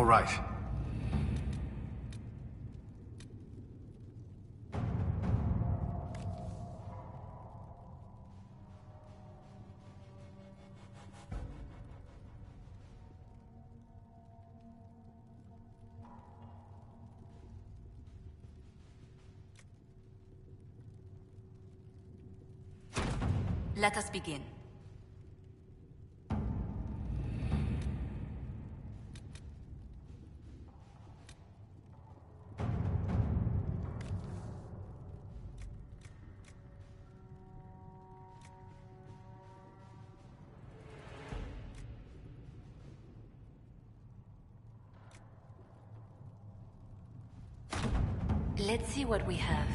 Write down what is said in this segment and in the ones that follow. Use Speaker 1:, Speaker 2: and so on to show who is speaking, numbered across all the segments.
Speaker 1: All right.
Speaker 2: Let us begin. Let's see what we have.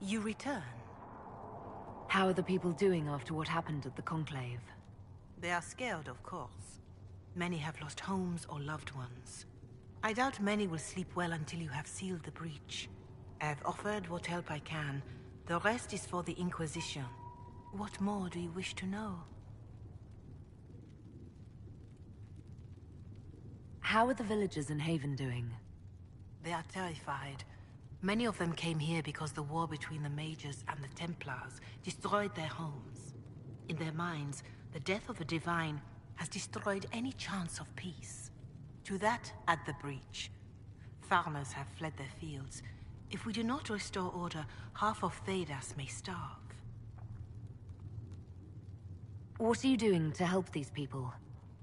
Speaker 2: You return.
Speaker 3: How are the people doing after what happened at the Conclave?
Speaker 2: They are scared, of course. Many have lost homes or loved ones. I doubt many will sleep well until you have sealed the breach. I have offered what help I can. The rest is for the Inquisition. What more do you wish to know?
Speaker 3: How are the villagers in Haven doing?
Speaker 2: They are terrified. Many of them came here because the war between the Mages and the Templars destroyed their homes. In their minds, the death of a divine has destroyed any chance of peace. To that, add the breach. Farmers have fled their fields. If we do not restore order, half of Thedas may starve.
Speaker 3: What are you doing to help these people?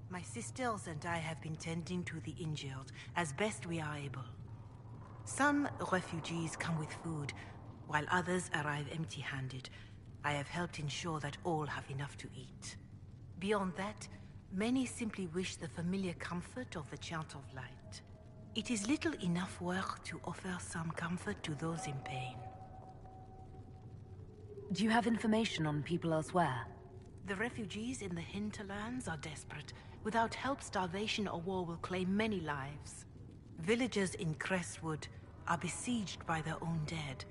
Speaker 2: My sisters and I have been tending to the injured as best we are able. Some refugees come with food, while others arrive empty-handed. I have helped ensure that all have enough to eat. Beyond that, many simply wish the familiar comfort of the Chant of Light. It is little enough work to offer some comfort to those in pain.
Speaker 3: Do you have information on people elsewhere?
Speaker 2: The refugees in the hinterlands are desperate. Without help, starvation or war will claim many lives. Villagers in Crestwood are besieged by their own dead.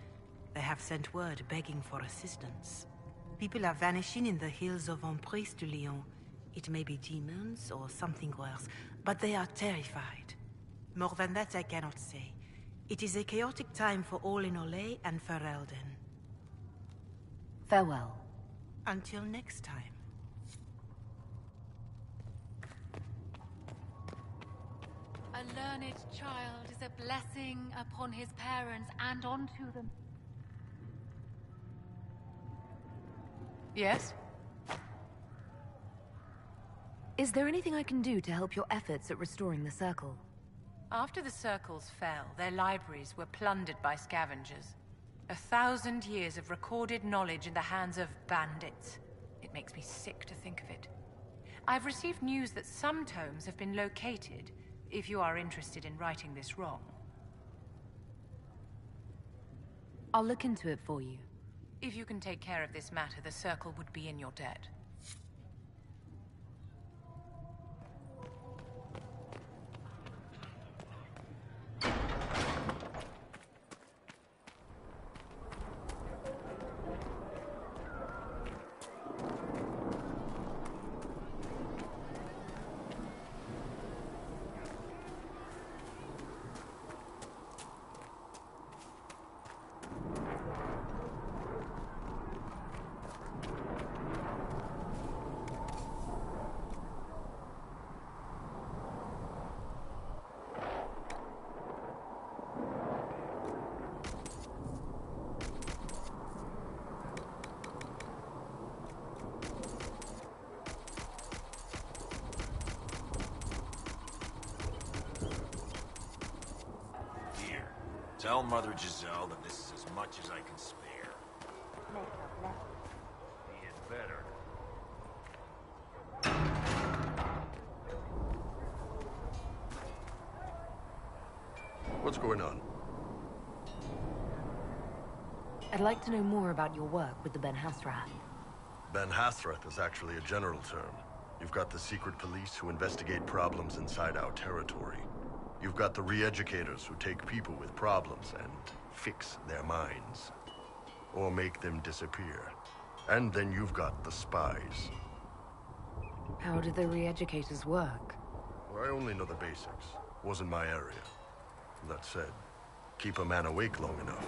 Speaker 2: They have sent word begging for assistance. People are vanishing in the hills of Emprise de Lyon. It may be demons or something worse, but they are terrified. More than that I cannot say. It is a chaotic time for all in Olay and Ferelden.
Speaker 3: Farewell.
Speaker 2: Until next time.
Speaker 4: A learned child is a blessing upon his parents and onto them. Yes?
Speaker 3: Is there anything I can do to help your efforts at restoring the Circle?
Speaker 4: After the Circles fell, their libraries were plundered by scavengers. 1,000 years of recorded knowledge in the hands of bandits. It makes me sick to think of it. I've received news that some tomes have been located, if you are interested in righting this wrong.
Speaker 3: I'll look into it for you.
Speaker 4: If you can take care of this matter, the Circle would be in your debt.
Speaker 1: Tell Mother Giselle that this is as much as I can spare. Be it better.
Speaker 5: What's going on?
Speaker 3: I'd like to know more about your work with the Ben Hasrath.
Speaker 5: Ben Hasrath is actually a general term. You've got the secret police who investigate problems inside our territory. You've got the re-educators who take people with problems and fix their minds. Or make them disappear. And then you've got the spies.
Speaker 3: How do the re-educators work?
Speaker 5: Well, I only know the basics. Wasn't my area. That said, keep a man awake long enough.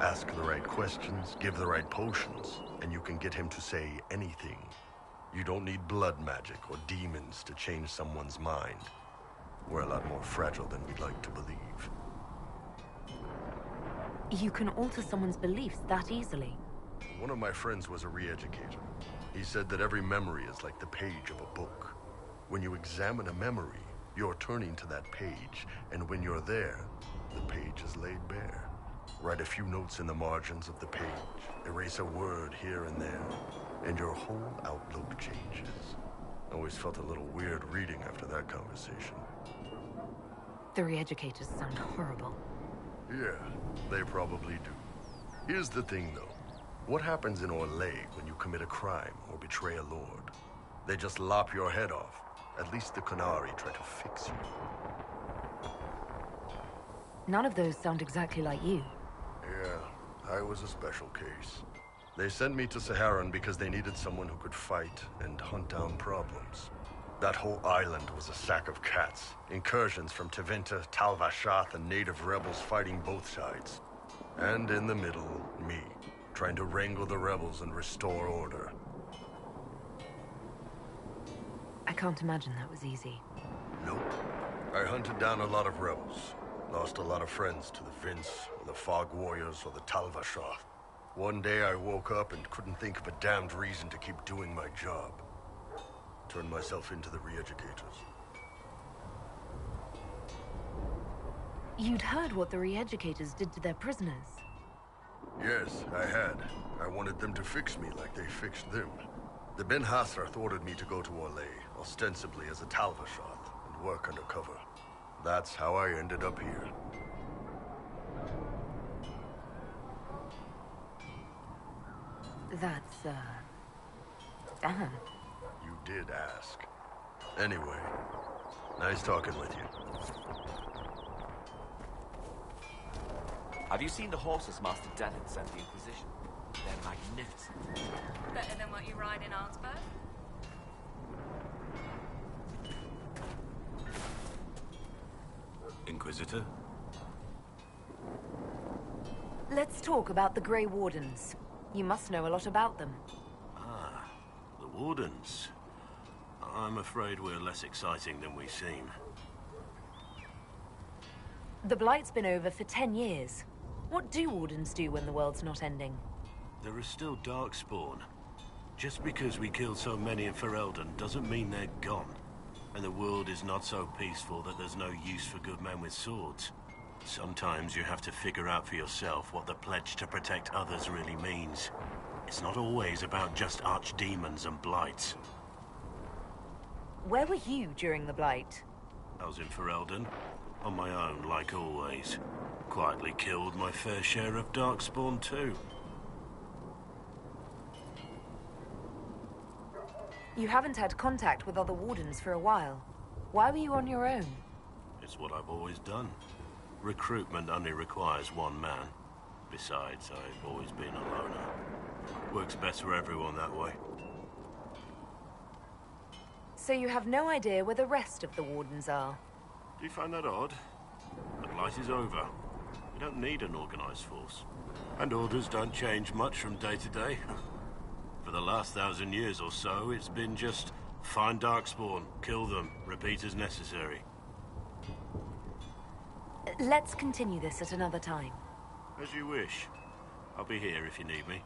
Speaker 5: Ask the right questions, give the right potions, and you can get him to say anything. You don't need blood magic or demons to change someone's mind. We're a lot more fragile than we'd like to believe.
Speaker 3: You can alter someone's beliefs that easily?
Speaker 5: One of my friends was a re-educator. He said that every memory is like the page of a book. When you examine a memory, you're turning to that page, and when you're there, the page is laid bare. Write a few notes in the margins of the page, erase a word here and there, and your whole outlook changes. I always felt a little weird reading after that conversation.
Speaker 3: The re-educators sound horrible.
Speaker 5: Yeah, they probably do. Here's the thing, though. What happens in Orlais when you commit a crime or betray a lord? They just lop your head off. At least the Qunari try to fix you.
Speaker 3: None of those sound exactly like you.
Speaker 5: Yeah, I was a special case. They sent me to Saharan because they needed someone who could fight and hunt down problems. That whole island was a sack of cats. Incursions from Tevinter, Tal Vashath, and native rebels fighting both sides. And in the middle, me, trying to wrangle the rebels and restore order.
Speaker 3: I can't imagine that was easy.
Speaker 5: Nope. I hunted down a lot of rebels. Lost a lot of friends to the Vince, or the Fog Warriors, or the Tal Vashath. One day I woke up and couldn't think of a damned reason to keep doing my job. Turned myself into the re-educators.
Speaker 3: You'd heard what the re-educators did to their prisoners.
Speaker 5: Yes, I had. I wanted them to fix me like they fixed them. The Ben Hasrath ordered me to go to Orlais, ostensibly as a Tal Vashath, and work undercover. That's how I ended up here.
Speaker 3: That's, damn.
Speaker 5: You did ask. Anyway, nice talking with you.
Speaker 6: Have you seen the horses Master Denon sent the Inquisition? They're magnificent.
Speaker 7: Better than what you ride in Arnsberg?
Speaker 1: Inquisitor?
Speaker 3: Let's talk about the Grey Wardens. You must know a lot about them.
Speaker 1: Ah, the Wardens. I'm afraid we're less exciting than we seem.
Speaker 3: The Blight's been over for 10 years. What do Wardens do when the world's not ending?
Speaker 1: There is still Darkspawn. Just because we killed so many in Ferelden doesn't mean they're gone. And the world is not so peaceful that there's no use for good men with swords. Sometimes you have to figure out for yourself what the pledge to protect others really means. It's not always about just archdemons and blights.
Speaker 3: Where were you during the Blight?
Speaker 1: I was in Ferelden, on my own like always. Quietly killed my fair share of Darkspawn too.
Speaker 3: You haven't had contact with other Wardens for a while. Why were you on your own?
Speaker 1: It's what I've always done. Recruitment only requires one man. Besides, I've always been a loner. Works best for everyone that way.
Speaker 3: So you have no idea where the rest of the Wardens are?
Speaker 1: Do you find that odd? The Blight is over. We don't need an organized force. And orders don't change much from day to day. For the last 1,000 years or so, it's been just find Darkspawn, kill them, repeat as necessary.
Speaker 3: Let's continue this at another time.
Speaker 1: As you wish. I'll be here if you need me.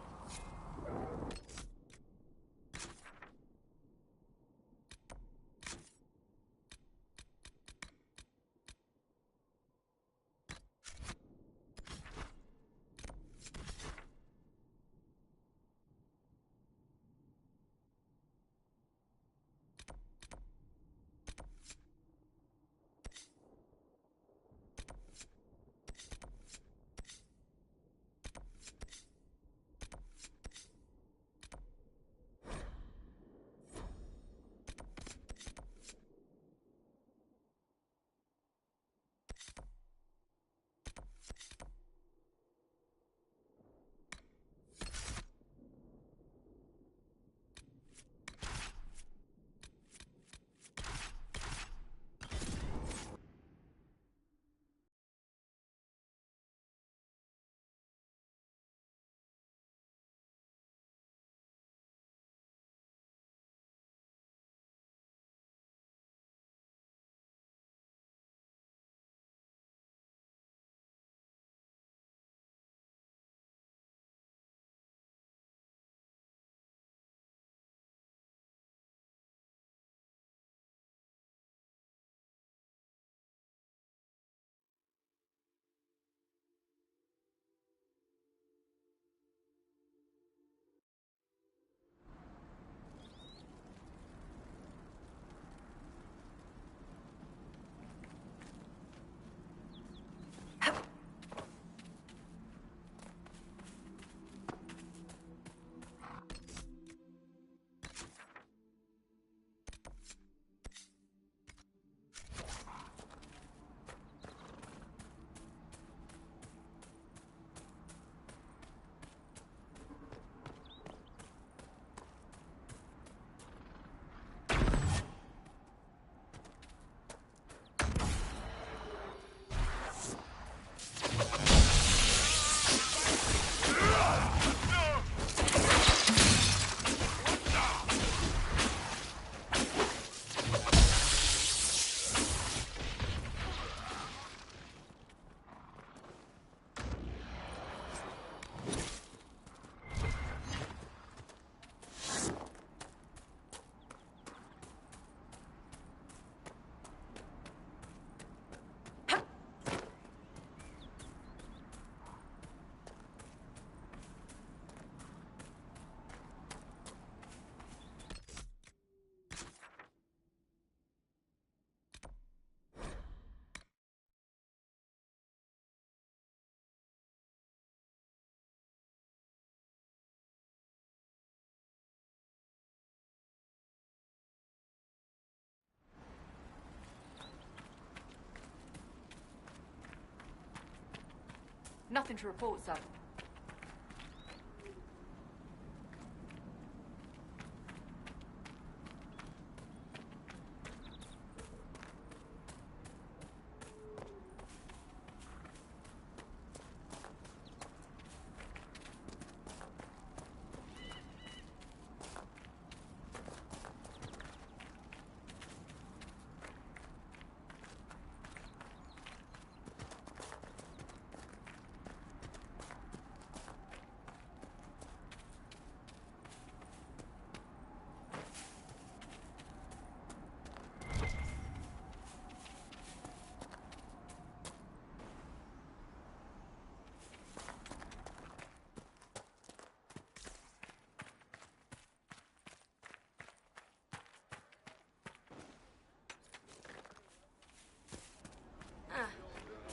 Speaker 3: Nothing to report, sir.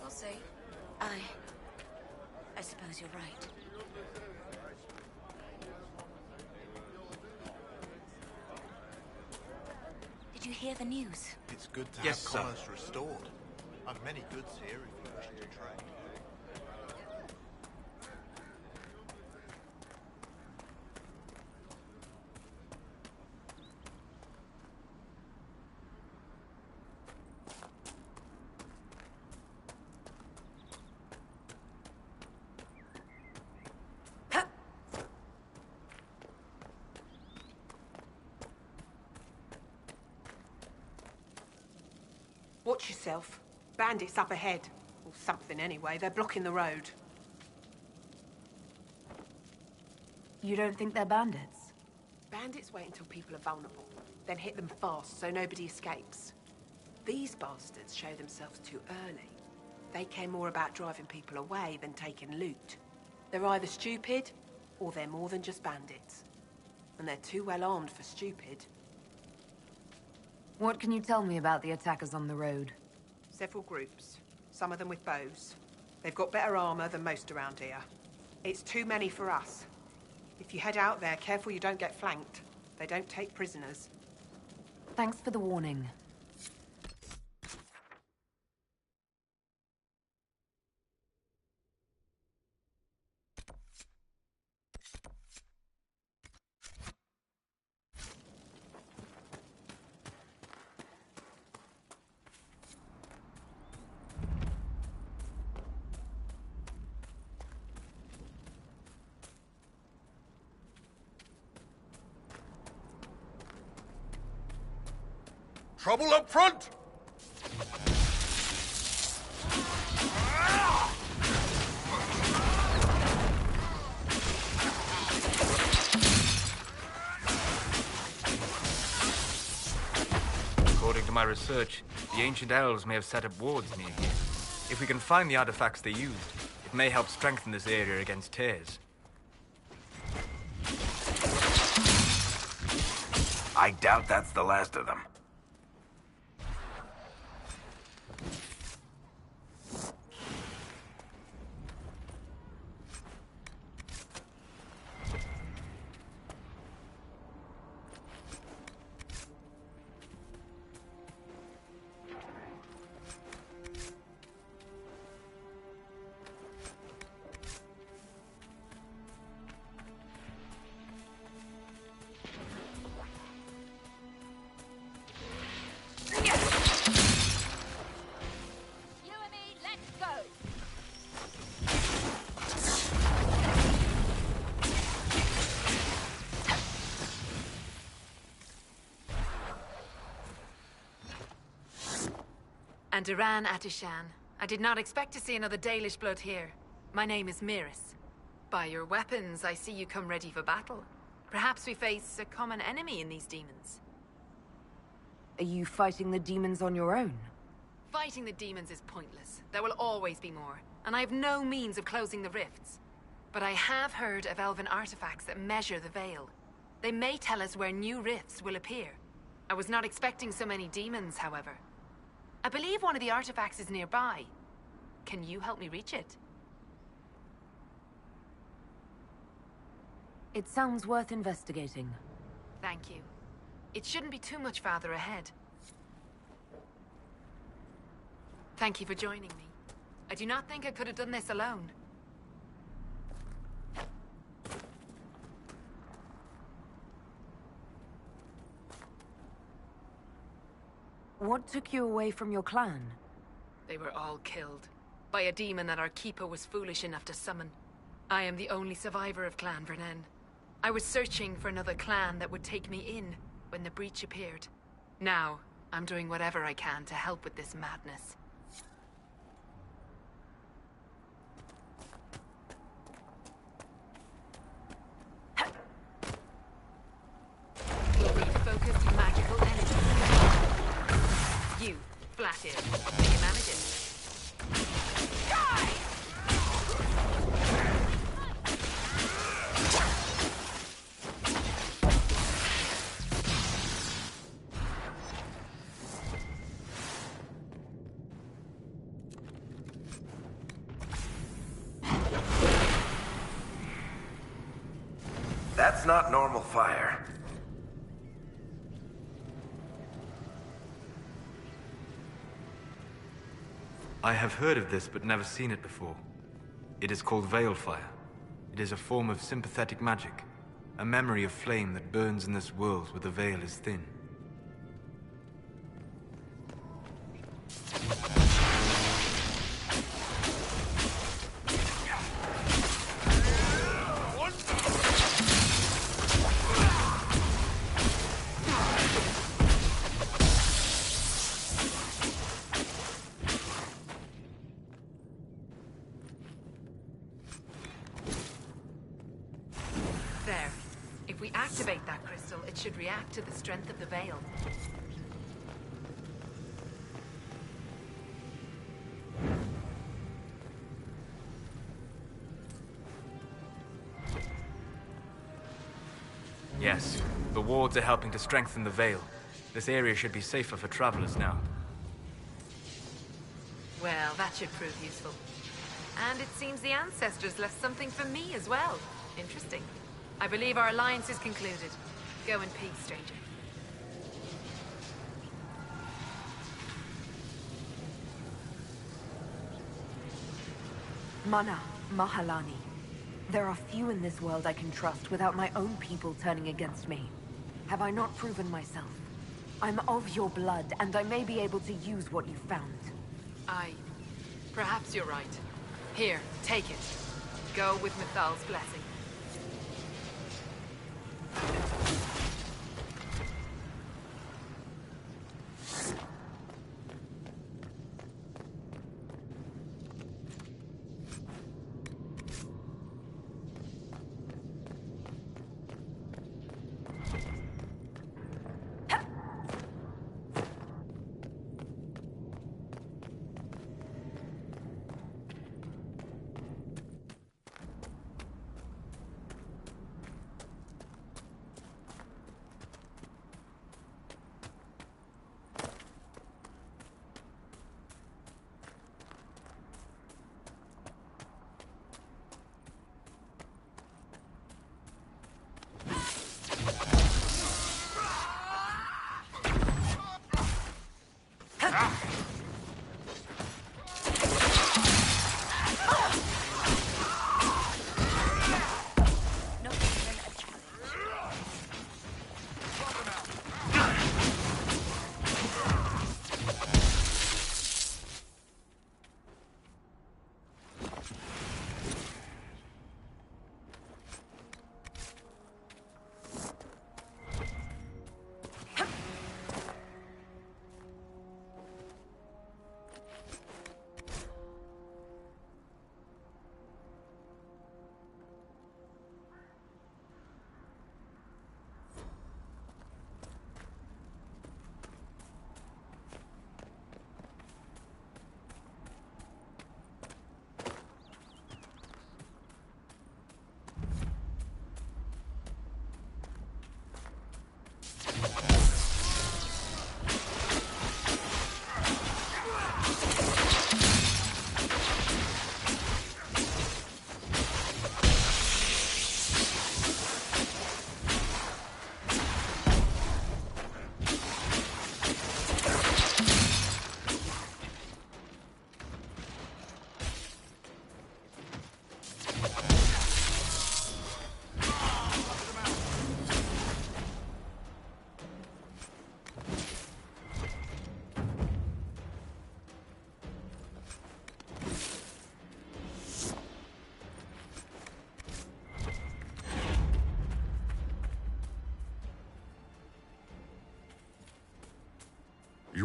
Speaker 7: We'll see.
Speaker 8: I suppose you're right. Did you hear the news?
Speaker 9: It's good to
Speaker 10: Yes,
Speaker 9: have
Speaker 10: sir.
Speaker 9: commerce restored. I've many goods here if you wish to trade.
Speaker 11: Watch yourself. Bandits up ahead. Or something anyway. They're blocking the road.
Speaker 3: You don't think they're bandits?
Speaker 11: Bandits wait until people are vulnerable, then hit them fast so nobody escapes. These bastards show themselves too early. They care more about driving people away than taking loot. They're either stupid, or they're more than just bandits. And they're too well armed for stupid.
Speaker 3: What can you tell me about the attackers on the road?
Speaker 11: Several groups, some of them with bows. They've got better armor than most around here. It's too many for us. If you head out there, careful you don't get flanked. They don't take prisoners.
Speaker 3: Thanks for the warning.
Speaker 5: Trouble up front!
Speaker 10: According to my research, the ancient elves may have set up wards near here. If we can find the artifacts they used, it may help strengthen this area against tears.
Speaker 12: I doubt that's the last of them.
Speaker 4: And Duran Atishan. I did not expect to see another Dalish blood here. My name is Miris. By your weapons, I see you come ready for battle. Perhaps we face a common enemy in these demons.
Speaker 3: Are you fighting the demons on your own?
Speaker 4: Fighting the demons is pointless. There will always be more, and I have no means of closing the rifts. But I have heard of elven artifacts that measure the veil. They may tell us where new rifts will appear. I was not expecting so many demons, however. I believe one of the artifacts is nearby. Can you help me reach it?
Speaker 3: It sounds worth investigating.
Speaker 4: Thank you. It shouldn't be too much farther ahead. Thank you for joining me. I do not think I could have done this alone.
Speaker 3: What took you away from your clan?
Speaker 11: They were all killed by a demon that our keeper was foolish enough to summon. I am the only survivor of Clan Vernon. I was searching for another clan that would take me in when the breach appeared. Now, I'm doing whatever I can to help with this madness. We'll need focused magical energy. You, Flathead, can you manage it? Die!
Speaker 12: That's not normal fire.
Speaker 10: I have heard of this, but never seen it before. It is called Veil Fire. It is a form of sympathetic magic, a memory of flame that burns in this world where the veil is thin.
Speaker 11: There. If we activate that crystal, it should react to the strength of the veil.
Speaker 10: Yes, the wards are helping to strengthen the veil. This area should be safer for travelers now.
Speaker 11: Well, that should prove useful. And it seems the ancestors left something for me as well. Interesting. I believe our alliance is concluded. Go in peace, stranger.
Speaker 3: Mana, Mahalani. There are few in this world I can trust without my own people turning against me. Have I not proven myself? I'm of your blood, and I may be able to use what you found.
Speaker 11: Perhaps you're right. Here, take it. Go with Mithal's blessing.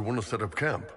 Speaker 5: You want to set up camp?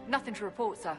Speaker 3: Nothing to report, sir.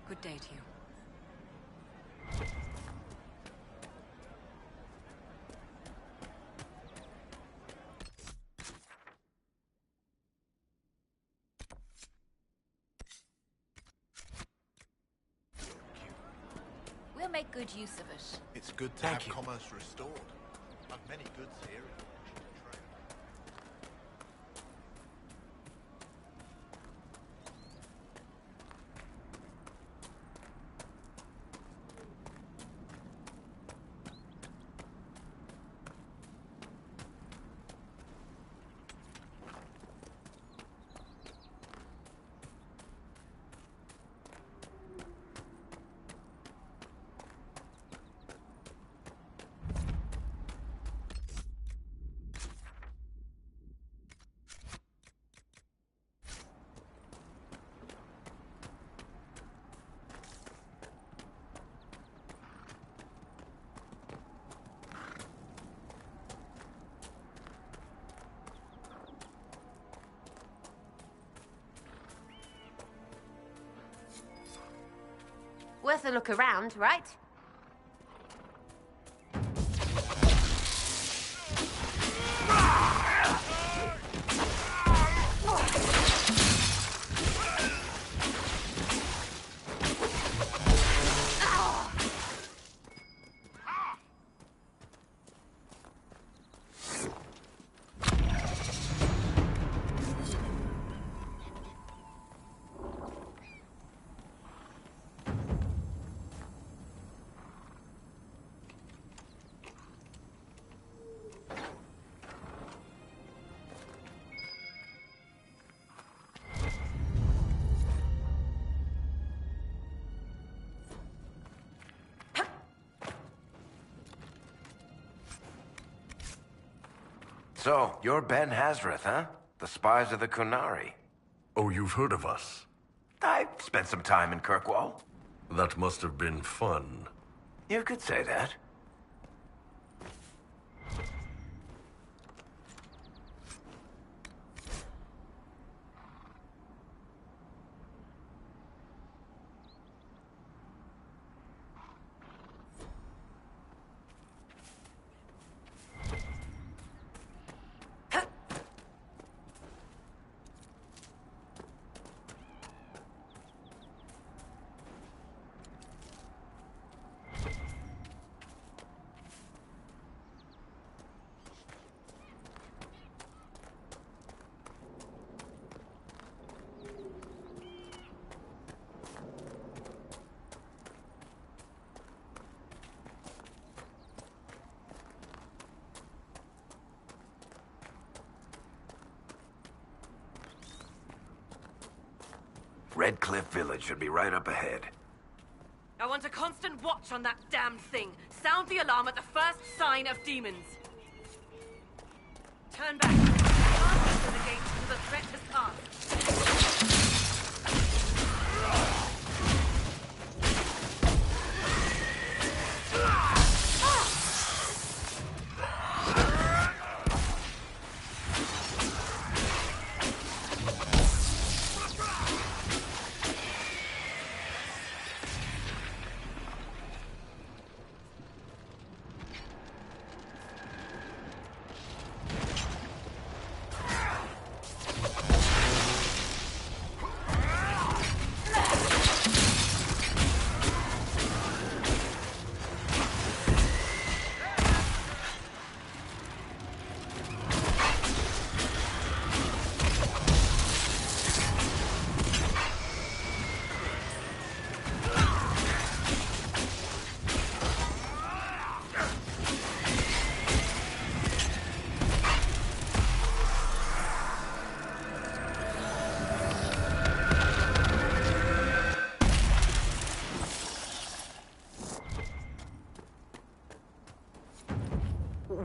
Speaker 8: Good day to you. We'll make good use of it.
Speaker 9: It's good to have commerce restored. I've many goods here if you're wishing to trade.
Speaker 13: Worth a look around, right?
Speaker 12: So, you're Ben Hazrith, huh? The spies of the Kunari.
Speaker 5: Oh, you've heard of us?
Speaker 12: I spent some time in Kirkwall.
Speaker 5: That must have been fun.
Speaker 12: You could say that. Red Cliff Village should be right up ahead.
Speaker 14: I want a constant watch on that damned thing. Sound the alarm at the first sign of demons. Turn back. Can't enter the gate until the threat has passed.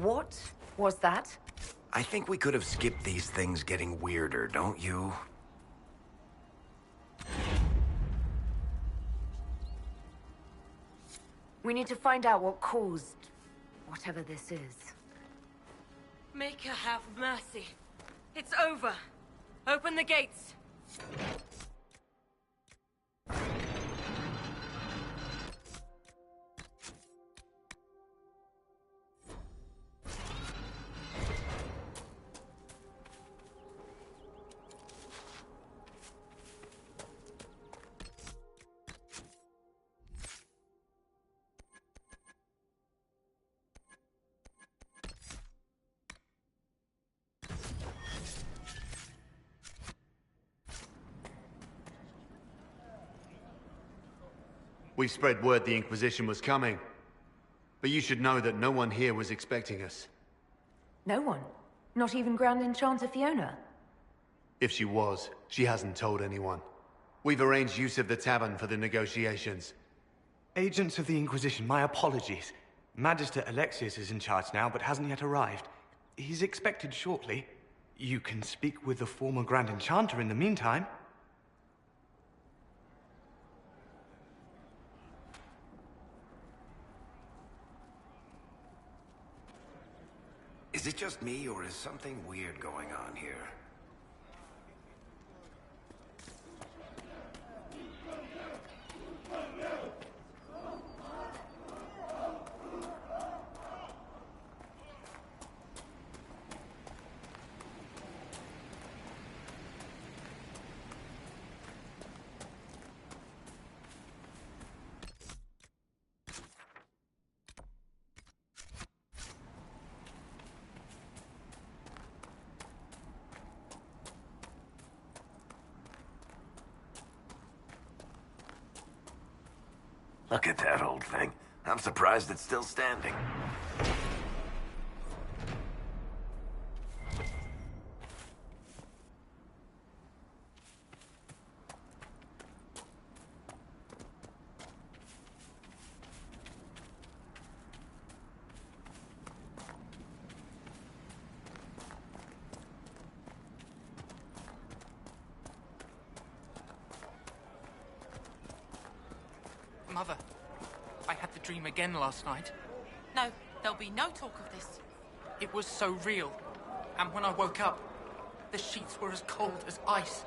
Speaker 3: What was that?
Speaker 12: I think we could have skipped these things getting weirder, don't you?
Speaker 3: We need to find out what caused whatever this is.
Speaker 14: Make her have mercy. It's over. Open the gates.
Speaker 15: We spread word the Inquisition was coming. But you should know that no one here was expecting us.
Speaker 3: No one? Not even Grand Enchanter Fiona?
Speaker 15: If she was, she hasn't told anyone. We've arranged use of the tavern for the negotiations.
Speaker 16: Agents of the Inquisition, my apologies. Magister Alexius is in charge now, but hasn't yet arrived. He's expected shortly. You can speak with the former Grand Enchanter in the meantime.
Speaker 12: Is it just me, or is something weird going on here? Look at that old thing. I'm surprised it's still standing.
Speaker 17: Mother, I had the dream again last night.
Speaker 2: No, there'll be no talk of this.
Speaker 17: It was so real. And when I woke up, the sheets were as cold as ice.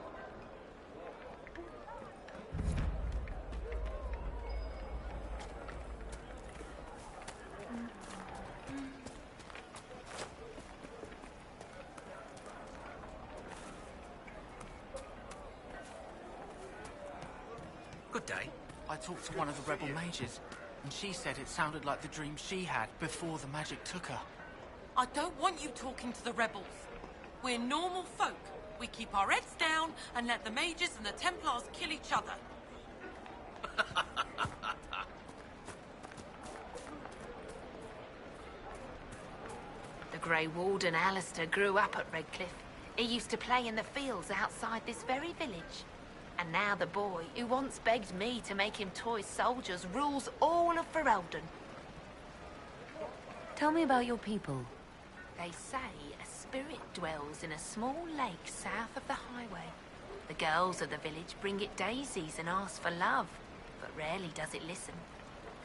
Speaker 18: Good day.
Speaker 17: I talked to one of the rebel mages, and she said it sounded like the dream she had before the magic took her.
Speaker 2: I don't want you talking to the rebels. We're normal folk. We keep our heads down and let the mages and the Templars kill each other.
Speaker 13: The Grey Warden Alistair grew up at Redcliffe. He used to play in the fields outside this very village. And now the boy, who once begged me to make him toy soldiers, rules all of Ferelden.
Speaker 3: Tell me about your people.
Speaker 13: They say a spirit dwells in a small lake south of the highway. The girls of the village bring it daisies and ask for love, but rarely does it listen.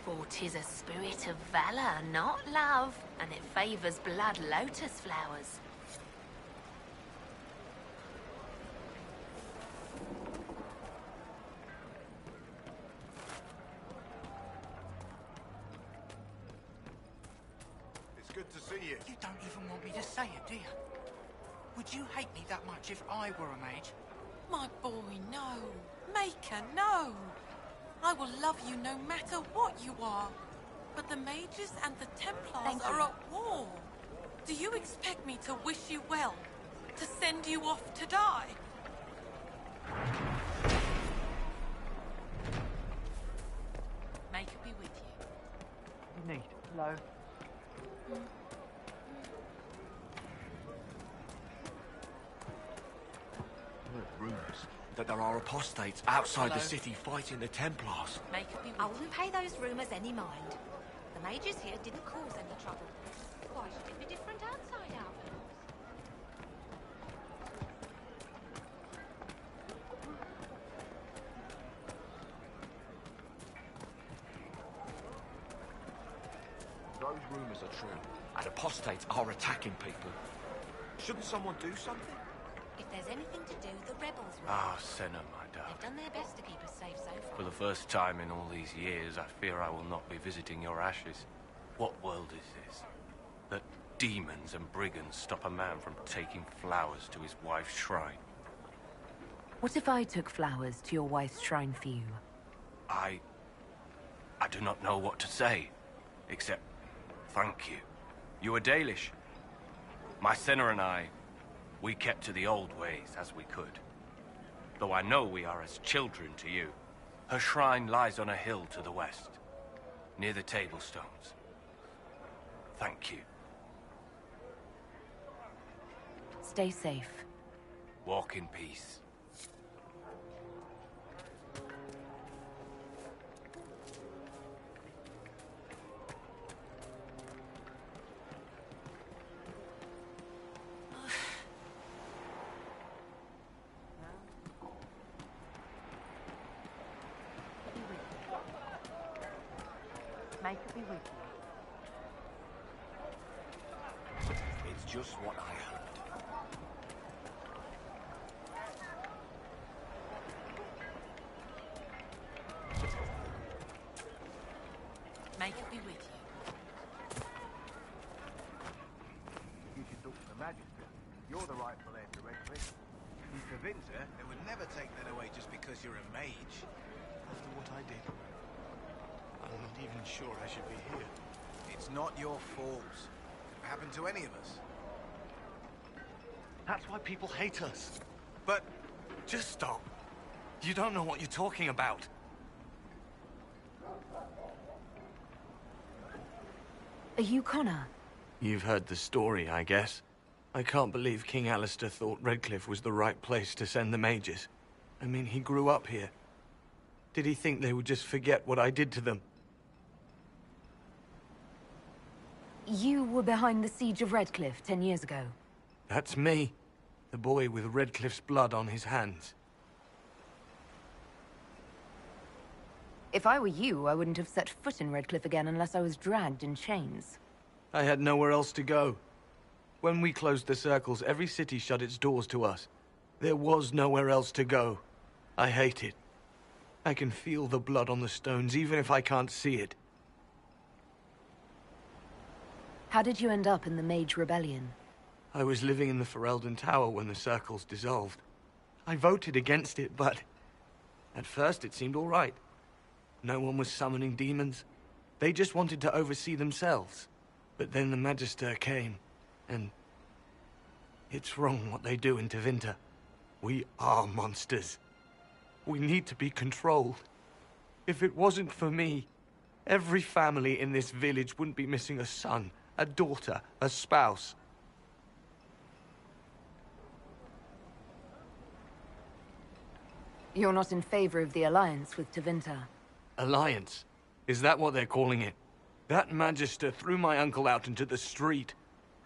Speaker 13: For 'tis a spirit of valor, not love, and it favors blood lotus flowers.
Speaker 9: It's good to see you.
Speaker 17: You don't even want me to say it, do you? Would you hate me that much if I were a mage?
Speaker 2: My boy, no. Maker, no. I will love you no matter what you are. But the mages and the Templars are at war. Do you expect me to wish you well? To send you off to die?
Speaker 13: May it be with you.
Speaker 16: You need. Hello.
Speaker 6: Rumours that there are apostates outside the city fighting the Templars.
Speaker 8: I wouldn't pay those rumours any mind. The mages here didn't cause any trouble. Why should it be different outside Outlands?
Speaker 6: Those rumours are true, and apostates are attacking people. Shouldn't someone do something?
Speaker 8: If there's anything to do, the rebels will.
Speaker 18: Ah, Senna, my darling.
Speaker 8: They've done their best to keep us safe so far.
Speaker 18: For the first time in all these years, I fear I will not be visiting your ashes. What world is this? That demons and brigands stop a man from taking flowers to his wife's shrine?
Speaker 3: What if I took flowers to your wife's shrine for you?
Speaker 18: I do not know what to say, except thank you. You are Dalish. My Senna and I, we kept to the old ways as we could. Though I know we are as children to you. Her shrine lies on a hill to the west, near the Tablestones. Thank you.
Speaker 3: Stay safe.
Speaker 18: Walk in peace.
Speaker 13: May it be with you.
Speaker 6: It's just what I heard.
Speaker 13: May it be with you.
Speaker 19: You should talk to the Magister. You're the rightful heir to Redcliffe.
Speaker 9: To Winter, they would never take that away just because you're a mage.
Speaker 19: After what I did, I'm not even sure I should be here.
Speaker 9: It's not your fault. It could happen to any of us.
Speaker 16: That's why people hate us.
Speaker 9: But...
Speaker 16: Just stop. You don't know what you're talking about.
Speaker 3: Are you Connor?
Speaker 16: You've heard the story, I guess. I can't believe King Alistair thought Redcliffe was the right place to send the mages. I mean, he grew up here. Did he think they would just forget what I did to them?
Speaker 3: You were behind the siege of Redcliffe 10 years ago.
Speaker 16: That's me. The boy with Redcliffe's blood on his hands.
Speaker 3: If I were you, I wouldn't have set foot in Redcliffe again unless I was dragged in chains.
Speaker 16: I had nowhere else to go. When we closed the circles, every city shut its doors to us. There was nowhere else to go. I hate it. I can feel the blood on the stones, even if I can't see it.
Speaker 3: How did you end up in the Mage Rebellion?
Speaker 16: I was living in the Ferelden Tower when the circles dissolved. I voted against it, but... at first it seemed all right. No one was summoning demons. They just wanted to oversee themselves. But then the Magister came, and... it's wrong what they do in Tevinter. We are monsters. We need to be controlled. If it wasn't for me, every family in this village wouldn't be missing a son, a daughter, a spouse.
Speaker 3: You're not in favor of the alliance with Tevinter?
Speaker 16: Alliance? Is that what they're calling it? That Magister threw my uncle out into the street.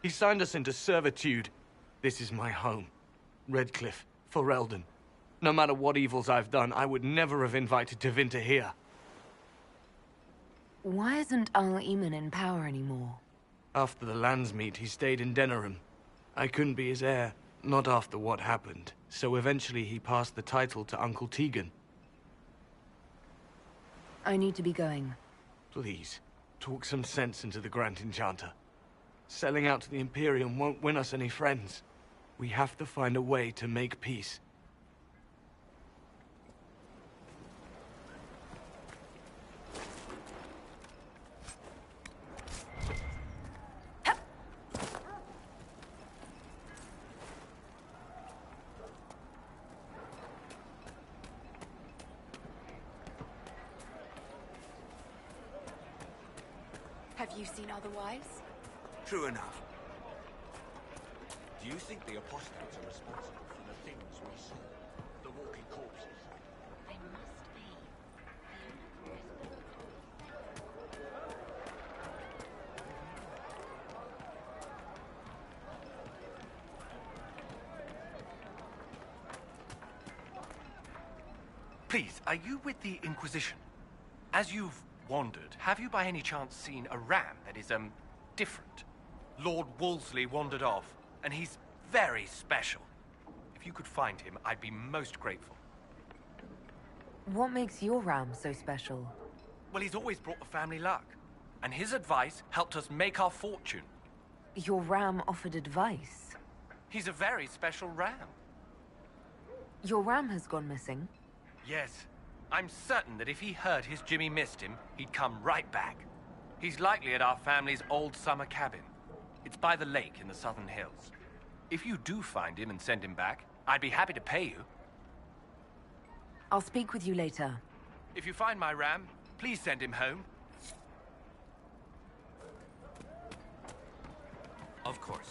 Speaker 16: He signed us into servitude. This is my home. Redcliffe, Ferelden. No matter what evils I've done, I would never have invited Tevinter here.
Speaker 3: Why isn't Al-Eamon in power anymore?
Speaker 16: After the lands meet, he stayed in Denerim. I couldn't be his heir, not after what happened. So eventually he passed the title to Uncle Tegan.
Speaker 3: I need to be going.
Speaker 16: Please, talk some sense into the Grand Enchanter. Selling out to the Imperium won't win us any friends. We have to find a way to make peace.
Speaker 20: Have you seen otherwise?
Speaker 6: True enough. Do you think the apostates are responsible for the things we saw? The walking corpses?
Speaker 13: They must be.
Speaker 18: Please, are you with the Inquisition? As you've wandered, have you by any chance seen a ram that is, different? Lord Wolseley wandered off, and he's very special. If you could find him, I'd be most grateful.
Speaker 3: What makes your ram so special?
Speaker 18: Well, he's always brought the family luck, and his advice helped us make our fortune.
Speaker 3: Your ram offered advice?
Speaker 18: He's a very special ram.
Speaker 3: Your ram has gone missing?
Speaker 18: Yes. I'm certain that if he heard his Jimmy missed him, he'd come right back. He's likely at our family's old summer cabin. It's by the lake in the southern hills. If you do find him and send him back, I'd be happy to pay you.
Speaker 3: I'll speak with you later.
Speaker 18: If you find my ram, please send him home. Of course.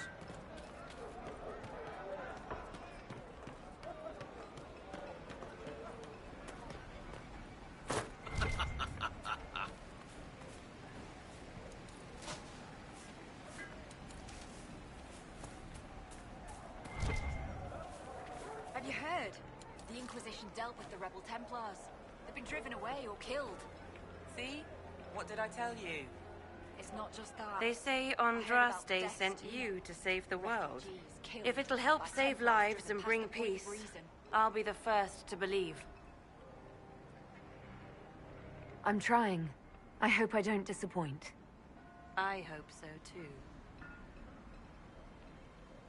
Speaker 20: Have you heard? The Inquisition dealt with the rebel Templars. They've been driven away or killed.
Speaker 14: See? What did I tell you?
Speaker 20: It's not just that.
Speaker 14: They say
Speaker 20: I heard about
Speaker 14: Andraste
Speaker 20: deaths
Speaker 14: sent
Speaker 20: too.
Speaker 14: you to save the world.
Speaker 20: Refugees killed
Speaker 14: If it'll help
Speaker 20: by
Speaker 14: save
Speaker 20: Templars
Speaker 14: lives
Speaker 20: driven
Speaker 14: and
Speaker 20: past
Speaker 14: bring
Speaker 20: the point of
Speaker 14: peace,
Speaker 20: reason.
Speaker 14: I'll be the first to believe.
Speaker 3: I'm trying. I hope I don't disappoint.
Speaker 14: I hope so too.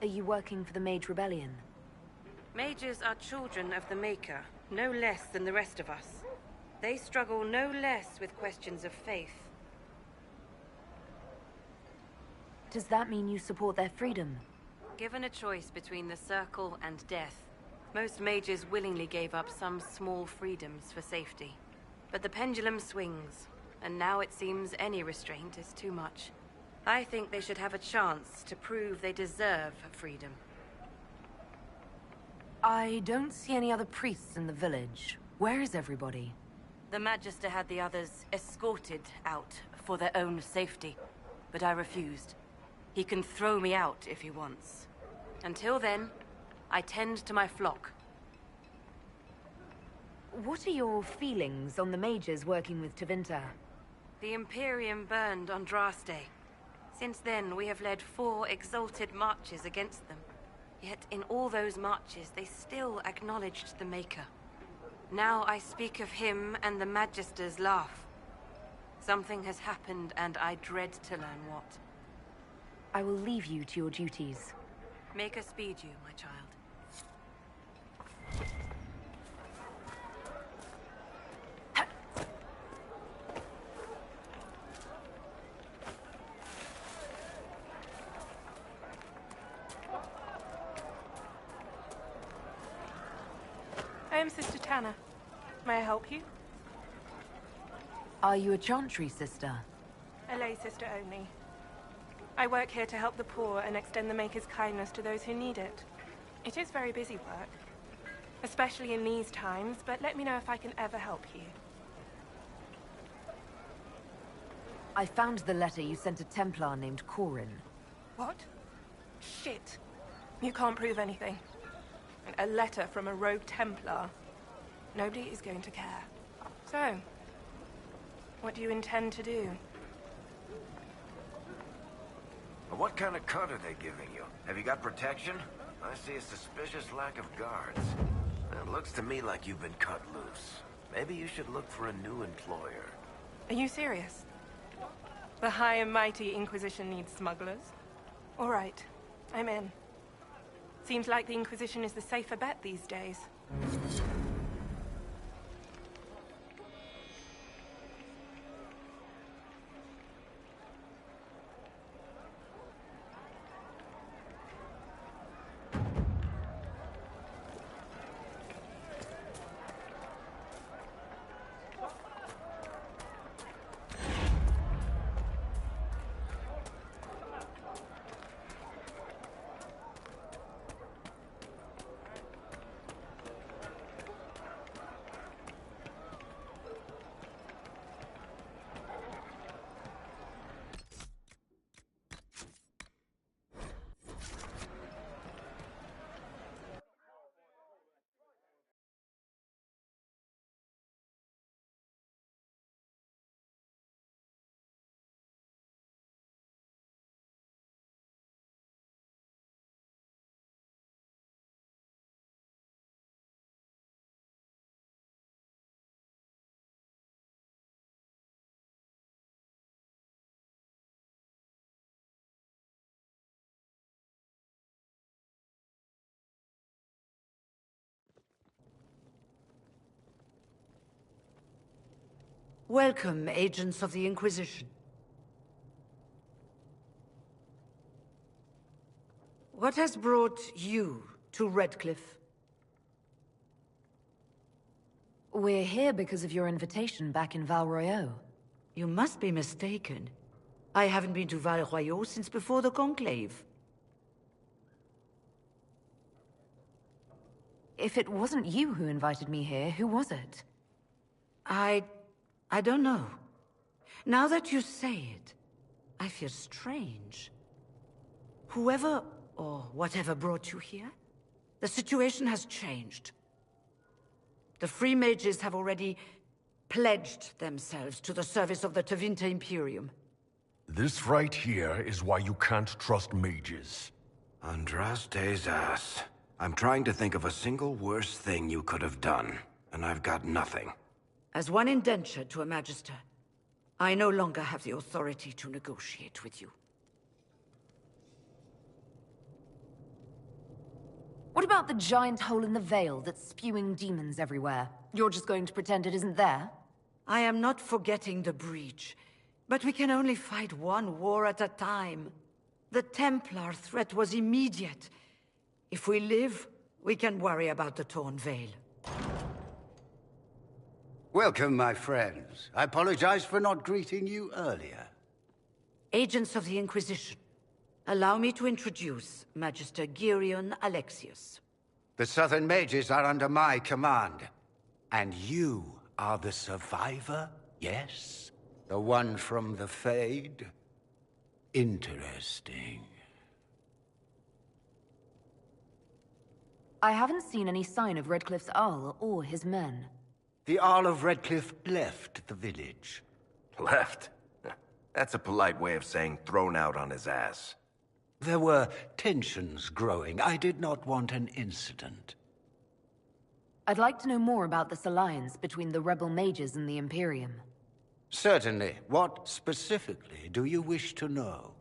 Speaker 3: Are you working for the Mage Rebellion?
Speaker 14: Mages are children of the Maker, no less than the rest of us. They struggle no less with questions of faith.
Speaker 3: Does that mean you support their freedom?
Speaker 14: Given a choice between the Circle and death, most mages willingly gave up some small freedoms for safety. But the pendulum swings, and now it seems any restraint is too much. I think they should have a chance to prove they deserve freedom.
Speaker 3: I don't see any other priests in the village. Where is everybody?
Speaker 14: The Magister had the others escorted out for their own safety, but I refused. He can throw me out if he wants. Until then, I tend to my flock.
Speaker 3: What are your feelings on the mages working with Tevinter?
Speaker 14: The Imperium burned Andraste. Since then, we have led 4 exalted marches against them. Yet in all those marches, they still acknowledged the Maker. Now I speak of him and the Magisters laugh. Something has happened, and I dread to learn what.
Speaker 3: I will leave you to your duties.
Speaker 14: Maker speed you, my child.
Speaker 21: I am Sister Tanner. May I help you?
Speaker 3: Are you a Chantry sister?
Speaker 21: A lay sister only. I work here to help the poor and extend the Maker's kindness to those who need it. It is very busy work. Especially in these times, but let me know if I can ever help you.
Speaker 3: I found the letter you sent a Templar named Cullen.
Speaker 21: What? Shit. You can't prove anything. A letter from a rogue Templar. Nobody is going to care. So, what do you intend to do?
Speaker 12: What kind of cut are they giving you? Have you got protection? I see a suspicious lack of guards. It looks to me like you've been cut loose. Maybe you should look for a new employer.
Speaker 21: Are you serious? The high and mighty Inquisition needs smugglers? All right, I'm in. Seems like the Inquisition is the safer bet these days.
Speaker 1: Welcome, agents of the Inquisition. What has brought you to Redcliffe?
Speaker 3: We're here because of your invitation back in Val Royeaux.
Speaker 1: You must be mistaken. I haven't been to Val Royeaux since before the Conclave.
Speaker 3: If it wasn't you who invited me here, who was it?
Speaker 1: I don't know. Now that you say it, I feel strange. Whoever or whatever brought you here, the situation has changed. The Free Mages have already pledged themselves to the service of the Tevinter Imperium.
Speaker 22: This right here is why you can't trust mages.
Speaker 12: Andraste's ass. I'm trying to think of a single worse thing you could have done, and I've got nothing.
Speaker 1: As one indentured to a Magister, I no longer have the authority to negotiate with you.
Speaker 3: What about the giant hole in the veil that's spewing demons everywhere? You're just going to pretend it isn't there?
Speaker 1: I am not forgetting the breach, but we can only fight one war at a time. The Templar threat was immediate. If we live, we can worry about the torn veil.
Speaker 23: Welcome, my friends. I apologize for not greeting you earlier.
Speaker 1: Agents of the Inquisition, allow me to introduce Magister Girion Alexius.
Speaker 23: The Southern Mages are under my command. And you are the survivor, yes? The one from the Fade? Interesting.
Speaker 3: I haven't seen any sign of Redcliffe's Arl or his men.
Speaker 23: The Arl of Redcliffe left the village.
Speaker 12: Left? That's a polite way of saying thrown out on his ass.
Speaker 23: There were tensions growing. I did not want an incident.
Speaker 3: I'd like to know more about this alliance between the rebel mages and the Imperium.
Speaker 23: Certainly. What specifically do you wish to know?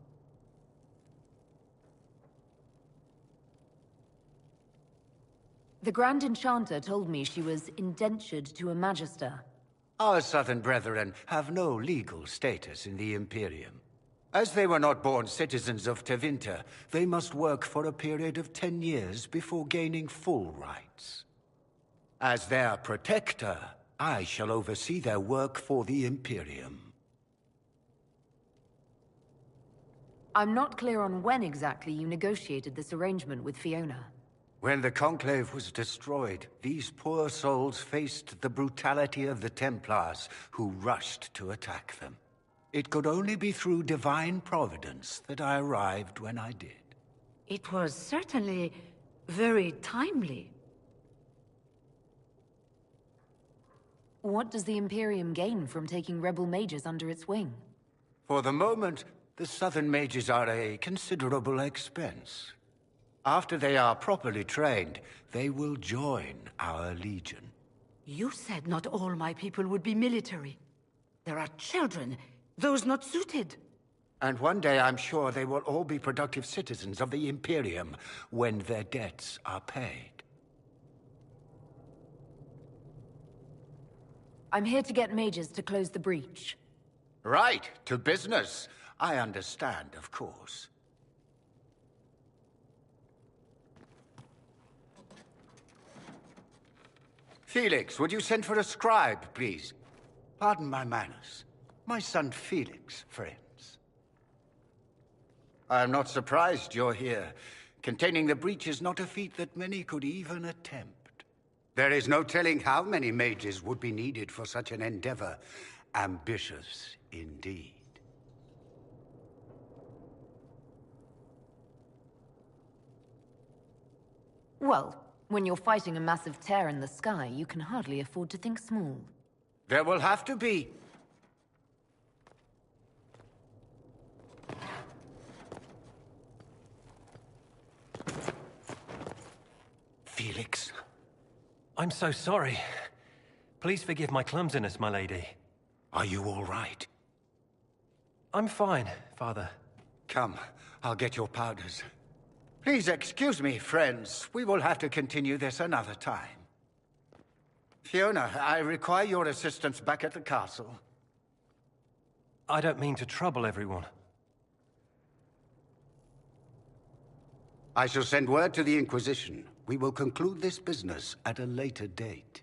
Speaker 3: The Grand Enchanter told me she was indentured to a Magister.
Speaker 23: Our Southern brethren have no legal status in the Imperium. As they were not born citizens of Tevinter, they must work for a period of 10 years before gaining full rights. As their protector, I shall oversee their work for the Imperium.
Speaker 3: I'm not clear on when exactly you negotiated this arrangement with Fiona.
Speaker 23: When the Conclave was destroyed, these poor souls faced the brutality of the Templars, who rushed to attack them. It could only be through divine providence that I arrived when I did.
Speaker 1: It was certainly very timely.
Speaker 3: What does the Imperium gain from taking rebel mages under its wing?
Speaker 23: For the moment, the Southern mages are a considerable expense. After they are properly trained, they will join our legion.
Speaker 1: You said not all my people would be military. There are children, those not suited.
Speaker 23: And one day I'm sure they will all be productive citizens of the Imperium when their debts are paid.
Speaker 3: I'm here to get mages to close the breach.
Speaker 23: Right, to business. I understand, of course. Felix, would you send for a scribe, please? Pardon my manners. My son Felix, friends. I am not surprised you're here. Containing the breach is not a feat that many could even attempt. There is no telling how many mages would be needed for such an endeavor. Ambitious indeed.
Speaker 3: Well, when you're fighting a massive tear in the sky, you can hardly afford to think small.
Speaker 23: There will have to be. Felix.
Speaker 4: I'm so sorry. Please forgive my clumsiness, my lady.
Speaker 23: Are you all right?
Speaker 4: I'm fine, Father.
Speaker 23: Come, I'll get your powders. Please excuse me, friends. We will have to continue this another time. Fiona, I require your assistance back at the castle.
Speaker 4: I don't mean to trouble everyone.
Speaker 23: I shall send word to the Inquisition. We will conclude this business at a later date.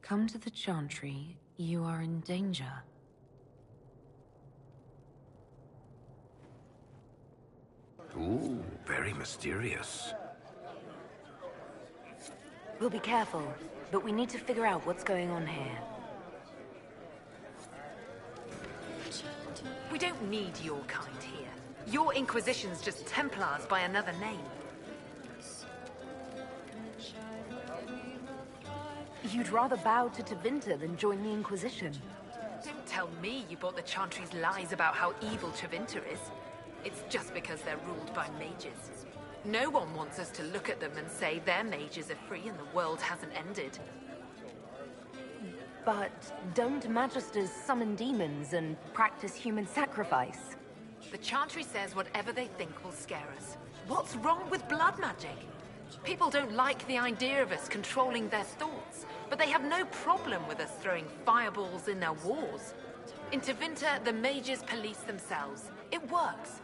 Speaker 3: Come to the Chantry. You are in danger.
Speaker 12: Ooh, very mysterious.
Speaker 3: We'll be careful, but we need to figure out what's going on here.
Speaker 2: We don't need your kind here. Your Inquisition's just Templars by another name.
Speaker 3: You'd rather bow to Tevinter than join the Inquisition.
Speaker 2: Don't tell me you bought the Chantry's lies about how evil Tevinter is. It's just because they're ruled by mages. No one wants us to look at them and say their mages are free and the world hasn't ended.
Speaker 3: But don't Magisters summon demons and practice human sacrifice?
Speaker 2: The Chantry says whatever they think will scare us. What's wrong with blood magic? People don't like the idea of us controlling their thoughts, but they have no problem with us throwing fireballs in their wars. In Tevinter, the mages police themselves. It works.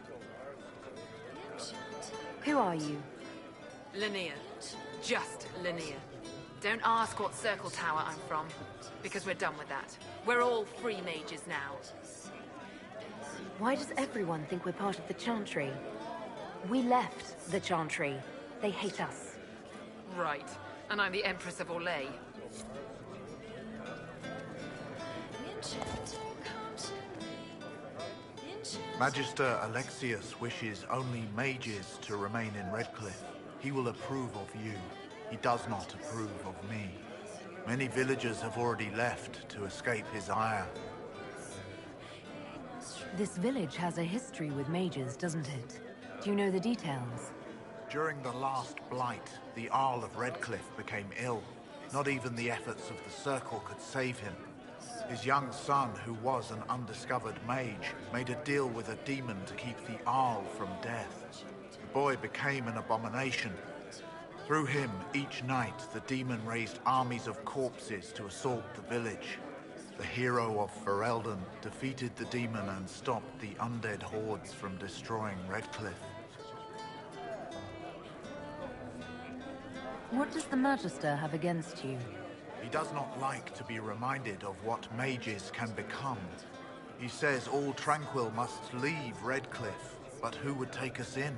Speaker 3: Who are you?
Speaker 2: Linnea. Just Linnea. Don't ask what Circle Tower I'm from, because we're done with that. We're all free mages now.
Speaker 3: Why does everyone think we're part of the Chantry? We left the Chantry. They hate us.
Speaker 2: Right. And I'm the Empress of Orlais.
Speaker 9: Magister Alexius wishes only mages to remain in Redcliffe. He will approve of you. He does not approve of me. Many villagers have already left to escape his ire.
Speaker 3: This village has a history with mages, doesn't it? Do you know the details?
Speaker 9: During the last blight, the Arl of Redcliffe became ill. Not even the efforts of the Circle could save him. His young son, who was an undiscovered mage, made a deal with a demon to keep the Arl from death. The boy became an abomination. Through him, each night, the demon raised armies of corpses to assault the village. The hero of Ferelden defeated the demon and stopped the undead hordes from destroying Redcliffe.
Speaker 3: What does the Magister have against you?
Speaker 9: He does not like to be reminded of what mages can become. He says all tranquil must leave Redcliffe, but who would take us in?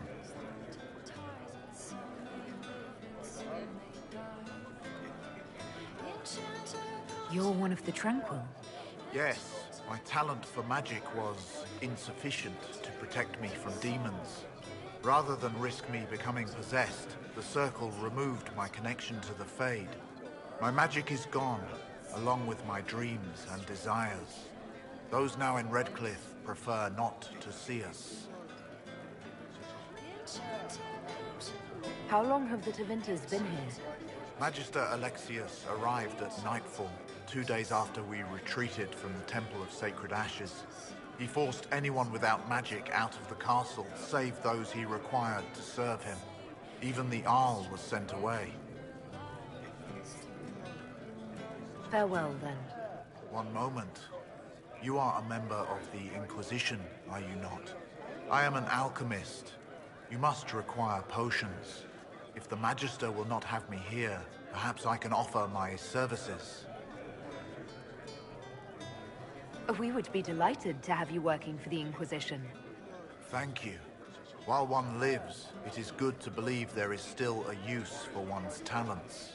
Speaker 3: You're one of the Tranquil?
Speaker 9: Yes, my talent for magic was insufficient to protect me from demons. Rather than risk me becoming possessed, the Circle removed my connection to the Fade. My magic is gone, along with my dreams and desires. Those now in Redcliffe prefer not to see us.
Speaker 3: How long have the Tevinters been here?
Speaker 9: Magister Alexius arrived at nightfall, 2 days after we retreated from the Temple of Sacred Ashes. He forced anyone without magic out of the castle, save those he required to serve him. Even the Arl was sent away.
Speaker 3: Farewell, then.
Speaker 9: One moment. You are a member of the Inquisition, are you not? I am an alchemist. You must require potions. If the Magister will not have me here, perhaps I can offer my services.
Speaker 3: We would be delighted to have you working for the Inquisition.
Speaker 9: Thank you. While one lives, it is good to believe there is still a use for one's talents.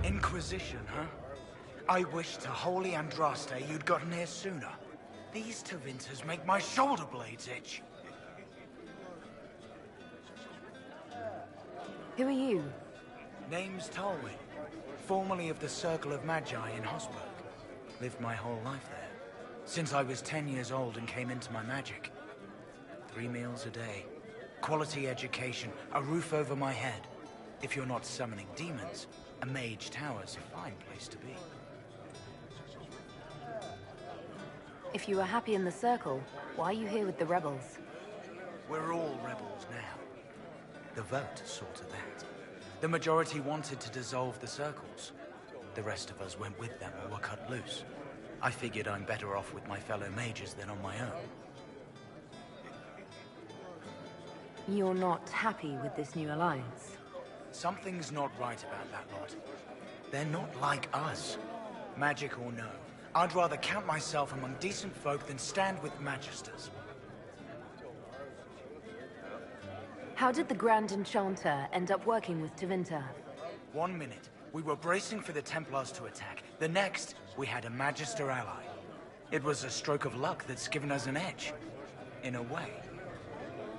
Speaker 7: Inquisition, huh? I wish to Holy Andraste you'd gotten here sooner. These Tevinters make my shoulder blades itch.
Speaker 3: Who are you?
Speaker 7: Name's Tolwyn, formerly of the Circle of Magi in Hosberg. Lived my whole life there, since I was 10 years old and came into my magic. 3 meals a day, quality education, a roof over my head. If you're not summoning demons, a Mage Tower's a fine place to be.
Speaker 3: If you are happy in the Circle, why are you here with the rebels?
Speaker 7: We're all rebels now. The vote saw to that. The majority wanted to dissolve the circles. The rest of us went with them or were cut loose. I figured I'm better off with my fellow mages than on my own.
Speaker 3: You're not happy with this new alliance?
Speaker 7: Something's not right about that lot. They're not like us. Magic or no, I'd rather count myself among decent folk than stand with Magisters.
Speaker 3: How did the Grand Enchanter end up working with Tevinter?
Speaker 7: 1 minute, we were bracing for the Templars to attack. The next, we had a Magister ally. It was a stroke of luck that's given us an edge. In a way.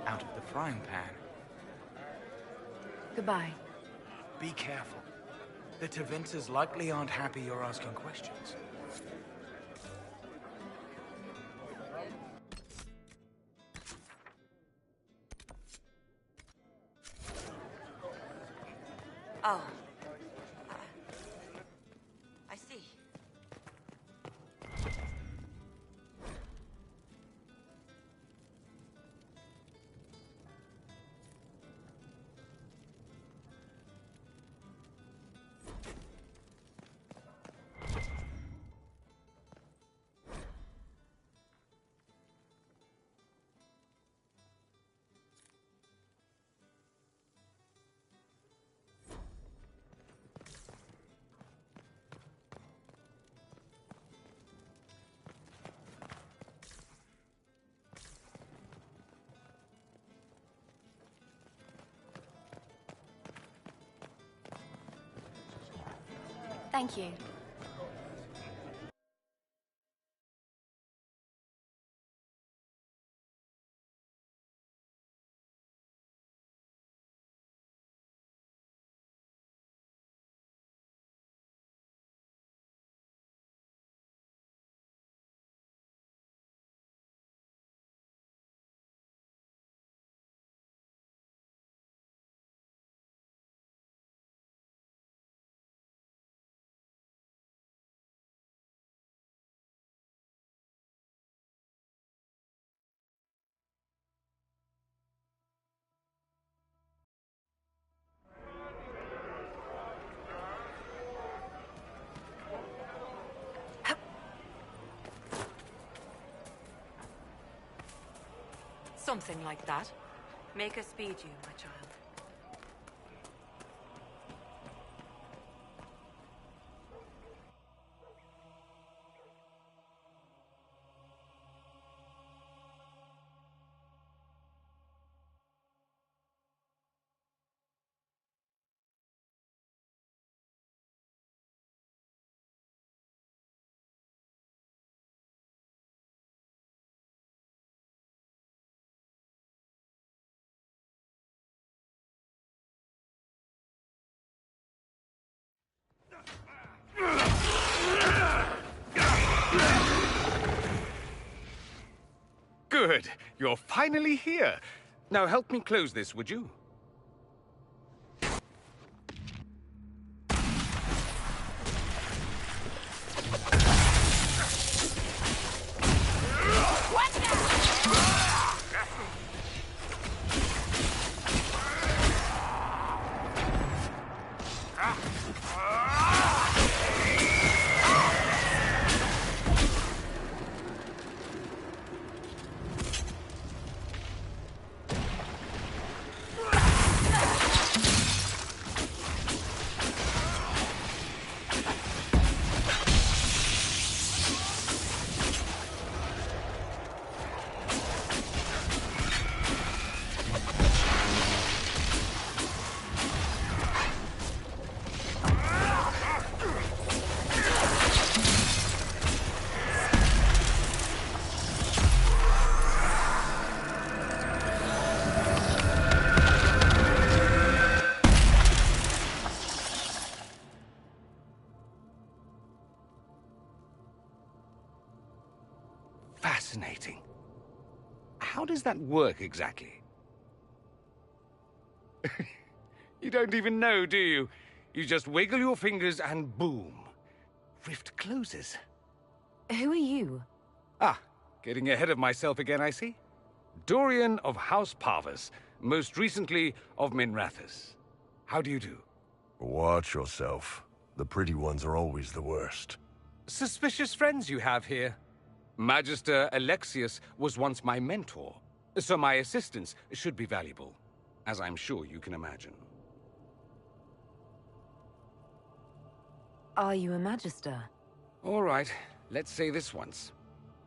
Speaker 7: Out of the frying pan.
Speaker 3: Goodbye.
Speaker 7: Be careful. The Tevinters likely aren't happy you're asking questions.
Speaker 14: Oh. I see.
Speaker 20: Thank you.
Speaker 14: Something like that. Make us speed you, my child.
Speaker 5: Good. You're finally here. Now help me close this, would you? Fascinating. How does that work exactly? You don't even know, do you? You just wiggle your fingers and boom. Rift closes.
Speaker 3: Who are you?
Speaker 5: Ah, getting ahead of myself again, I see. Dorian of House Parvus, most recently of Minrathous. How do you do?
Speaker 22: Watch yourself. The pretty ones are always the worst.
Speaker 5: Suspicious friends you have here. Magister Alexius was once my mentor, so my assistance should be valuable, as I'm sure you can imagine.
Speaker 3: Are you a Magister?
Speaker 5: All right, let's say this once.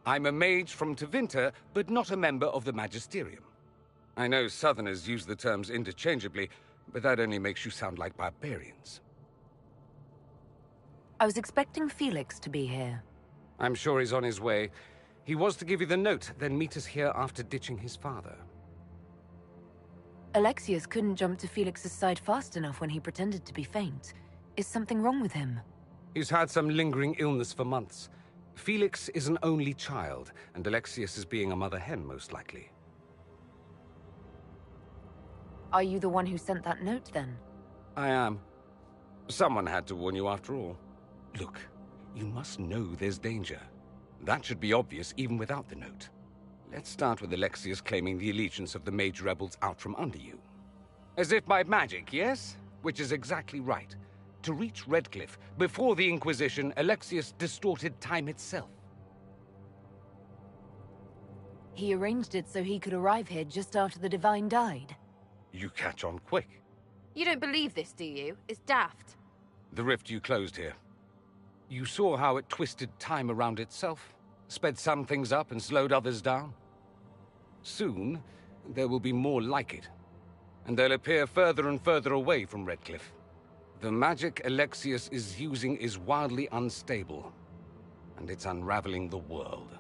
Speaker 5: I'm a mage from Tevinter, but not a member of the Magisterium. I know Southerners use the terms interchangeably, but that only makes you sound like barbarians.
Speaker 3: I was expecting Felix to be here.
Speaker 5: I'm sure he's on his way. He was to give you the note, then meet us here after ditching his father.
Speaker 3: Alexius couldn't jump to Felix's side fast enough when he pretended to be faint. Is something wrong with him?
Speaker 5: He's had some lingering illness for months. Felix is an only child, and Alexius is being a mother hen, most likely.
Speaker 3: Are you the one who sent that note, then?
Speaker 5: I am. Someone had to warn you after all. Look, you must know there's danger. That should be obvious even without the note. Let's start with Alexius claiming the allegiance of the Mage rebels out from under you. As if by magic, yes? Which is exactly right. To reach Redcliffe, before the Inquisition, Alexius distorted time itself.
Speaker 3: He arranged it so he could arrive here just after the Divine died.
Speaker 5: You catch on quick.
Speaker 10: You don't believe this, do you? It's daft.
Speaker 5: The rift you closed here. You saw how it twisted time around itself, sped some things up and slowed others down. Soon, there will be more like it, and they'll appear further and further away from Redcliffe. The magic Alexius is using is wildly unstable, and it's unraveling the world.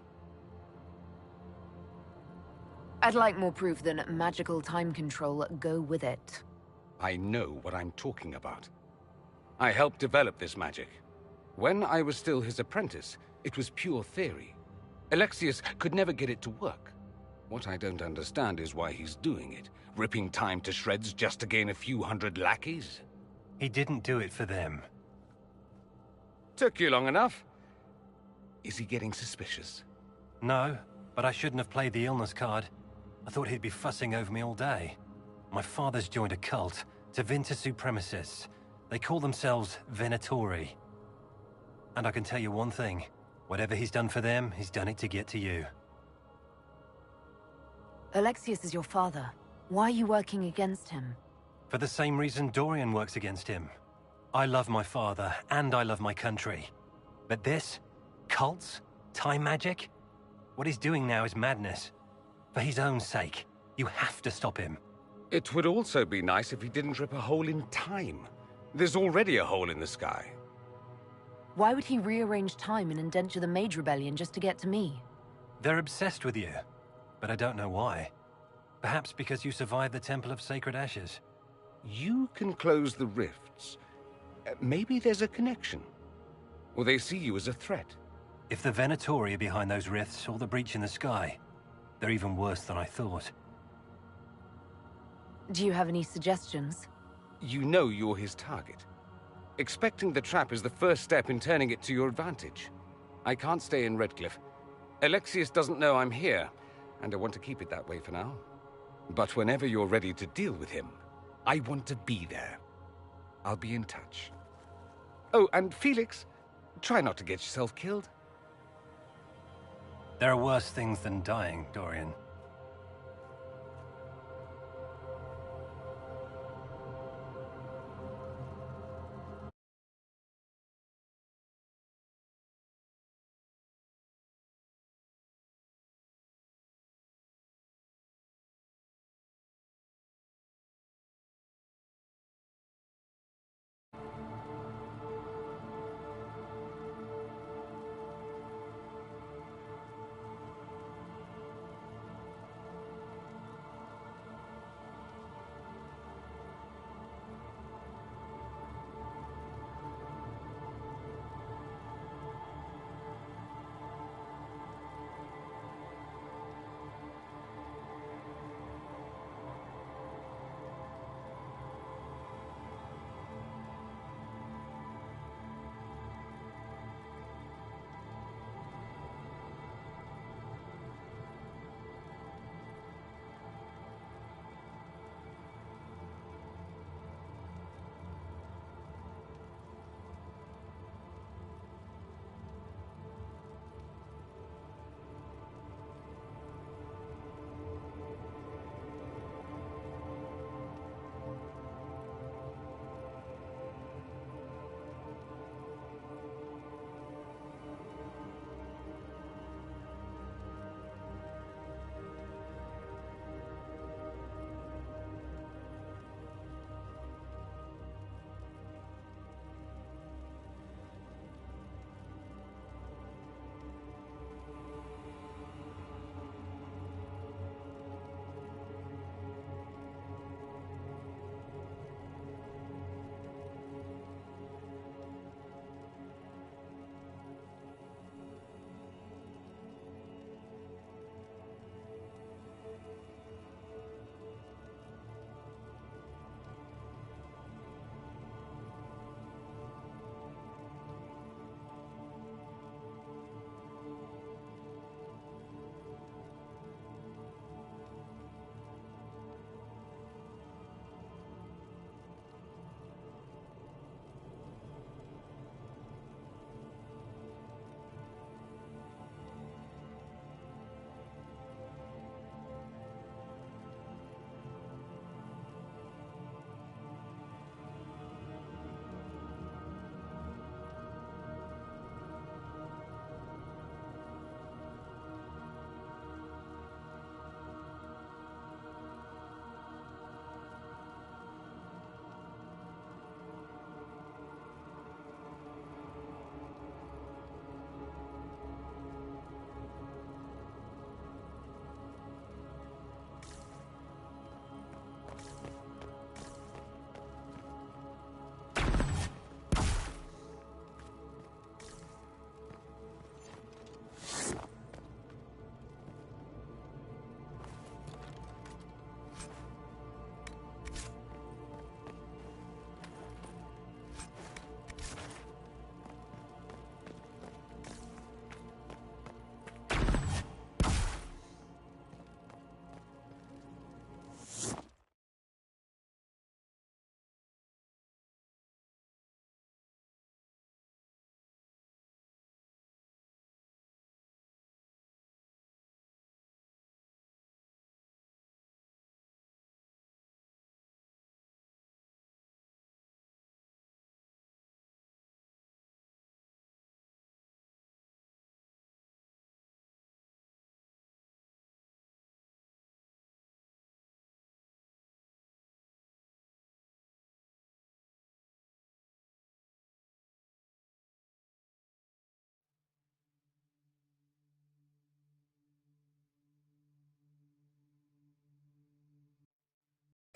Speaker 3: I'd like more proof than magical time control go with it.
Speaker 5: I know what I'm talking about. I helped develop this magic. When I was still his apprentice, it was pure theory. Alexius could never get it to work. What I don't understand is why he's doing it, ripping time to shreds just to gain a few hundred lackeys.
Speaker 4: He didn't do it for them.
Speaker 5: Took you long enough. Is he getting suspicious?
Speaker 4: No, but I shouldn't have played the illness card. I thought he'd be fussing over me all day. My father's joined a cult, Tevinter supremacists. They call themselves Venatori. And I can tell you one thing. Whatever he's done for them, he's done it to get to you.
Speaker 3: Alexius is your father. Why are you working against him?
Speaker 4: For the same reason Dorian works against him. I love my father, and I love my country. But this? Cults? Time magic? What he's doing now is madness. For his own sake, you have to stop him.
Speaker 5: It would also be nice if he didn't rip a hole in time. There's already a hole in the sky.
Speaker 3: Why would he rearrange time and indenture the Mage Rebellion just to get to me?
Speaker 4: They're obsessed with you, but I don't know why. Perhaps because you survived the Temple of Sacred Ashes.
Speaker 5: You can close the rifts. Maybe there's a connection. Or they see you as a threat.
Speaker 4: If the Venatori are behind those rifts or the breach in the sky, they're even worse than I thought.
Speaker 3: Do you have any suggestions?
Speaker 5: You know you're his target. Expecting the trap is the first step in turning it to your advantage. I can't stay in Redcliffe. Alexius doesn't know I'm here, and I want to keep it that way for now. But whenever you're ready to deal with him, I want to be there. I'll be in touch. Oh, and Felix, try not to get yourself killed.
Speaker 4: There are worse things than dying, Dorian.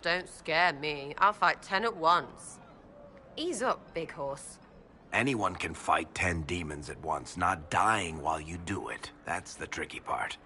Speaker 11: Don't scare me. I'll fight 10 at once. Ease up, big horse.
Speaker 12: Anyone can fight 10 demons at once, not dying while you do it. That's the tricky part.